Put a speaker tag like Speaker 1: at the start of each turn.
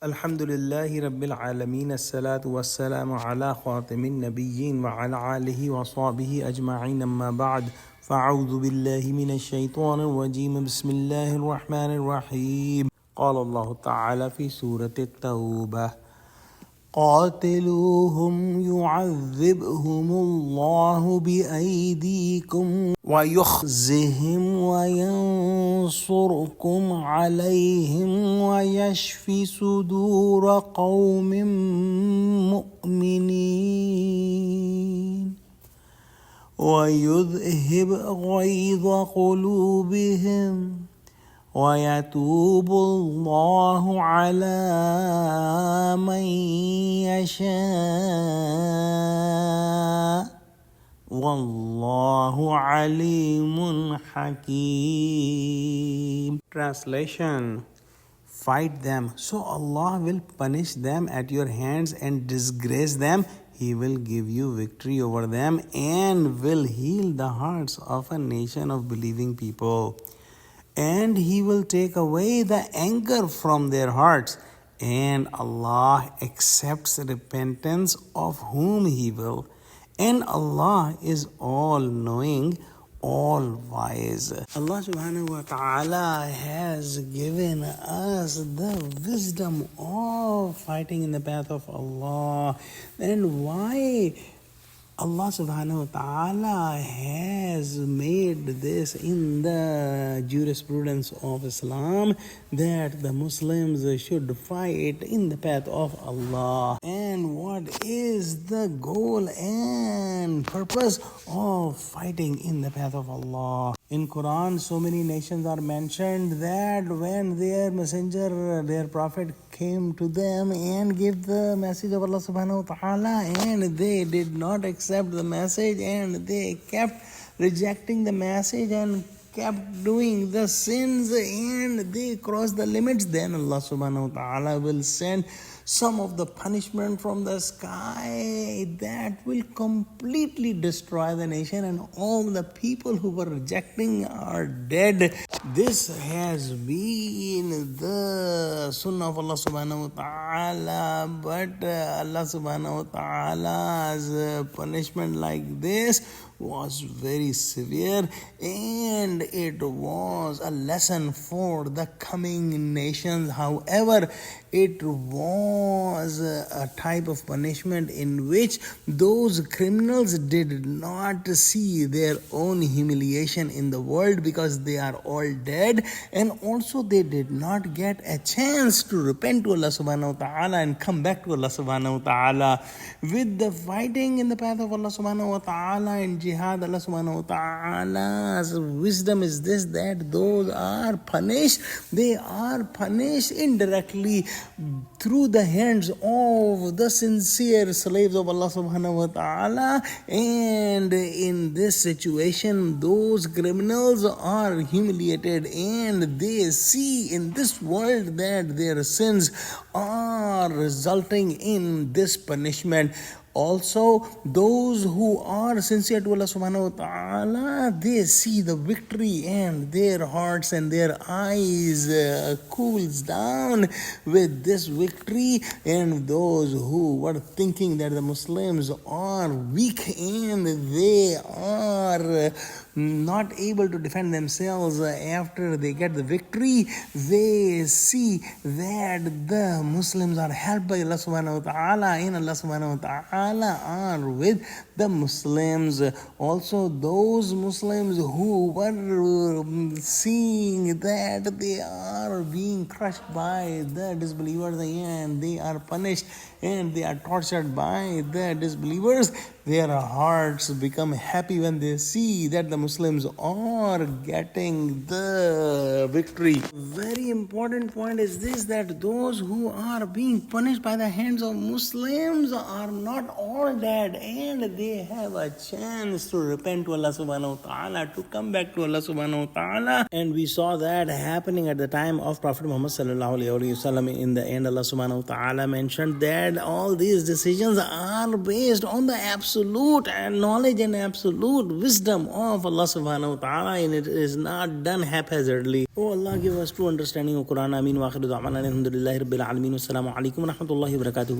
Speaker 1: Alhamdulillahi Rabbil Alameen. As-salatu was-salamu ala khatimin nabiyyin wa ala alihi wa sahbihi ajma'in amma ba'd. Fa'udhu billahi minash shaitanir rajim. Bismillahir rahmanir rahim. Qala Allah Ta'ala fi Surah Tawba. قاتلوهم يعذبهم الله بأيديكم ويخزهم وينصركم عليهم ويشف صدور قوم مؤمنين ويذهب غيظ قلوبهم ويتوب الله على من يشاء والله عليم حكيم. Translation: Fight them, so Allah will punish them at your hands and disgrace them. He will give you victory over them and will heal the hearts of a nation of believing people. And He will take away the anger from their hearts. And Allah accepts repentance of whom He will. And Allah is all-knowing, all-wise. Allah subhanahu wa ta'ala has given us the wisdom of fighting in the path of Allah. And why Allah subhanahu wa ta'ala has made this in the jurisprudence of Islam that the Muslims should fight in the path of Allah. And what is the goal and purpose of fighting in the path of Allah? In Quran, so many nations are mentioned that when their messenger, their prophet came to them and gave the message of Allah subhanahu wa ta'ala, and they did not accept the message and they kept rejecting the message and kept doing the sins and they crossed the limits, then Allah subhanahu wa ta'ala will send some of the punishment from the sky that will completely destroy the nation, and all the people who were rejecting are dead. This has been the sunnah of Allah subhanahu wa ta'ala, but Allah subhanahu wa ta'ala's punishment like this was very severe, and it was a lesson for the coming nations. However, it was a type of punishment in which those criminals did not see their own humiliation in the world because they are all dead, and also they did not get a chance to repent to Allah subhanahu wa ta'ala and come back to Allah subhanahu wa ta'ala. With the fighting in the path of Allah subhanahu wa ta'ala and jihad, Allah subhanahu wa ta'ala's wisdom is this, that those are punished, they are punished indirectly through the hands of the sincere slaves of Allah subhanahu wa ta'ala. And in this situation, those criminals are humiliated and they see in this world that their sins are resulting in this punishment. Also, those who are sincere to Allah subhanahu wa ta'ala, they see the victory and their hearts and their eyes cools down with this victory. And those who were thinking that the Muslims are weak and they are not able to defend themselves after they get the victory, they see that the Muslims are helped by Allah subhanahu wa ta'ala and Allah subhanahu wa ta'ala are with the Muslims. Also, those Muslims who were seeing that they are being crushed by the disbelievers and they are punished and they are tortured by the disbelievers, their hearts become happy when they see that the Muslims are getting the victory. Very important point is this, that those who are being punished by the hands of Muslims are not all dead and they have a chance to repent to Allah subhanahu wa ta'ala, to come back to Allah subhanahu wa ta'ala. And we saw that happening at the time of Prophet Muhammad sallallahu alayhi wa sallam. In the end, Allah subhanahu wa ta'ala mentioned that all these decisions are based on the absolute knowledge and absolute wisdom of Allah Allah subhanahu wa ta'ala, and it is not done haphazardly. Oh Allah, give us true understanding of Quran. Ameen wa akhiru da'wana alhamdulillahi rabbil alameen. Wassalamu alaikum wa rahmatullahi wa barakatuh.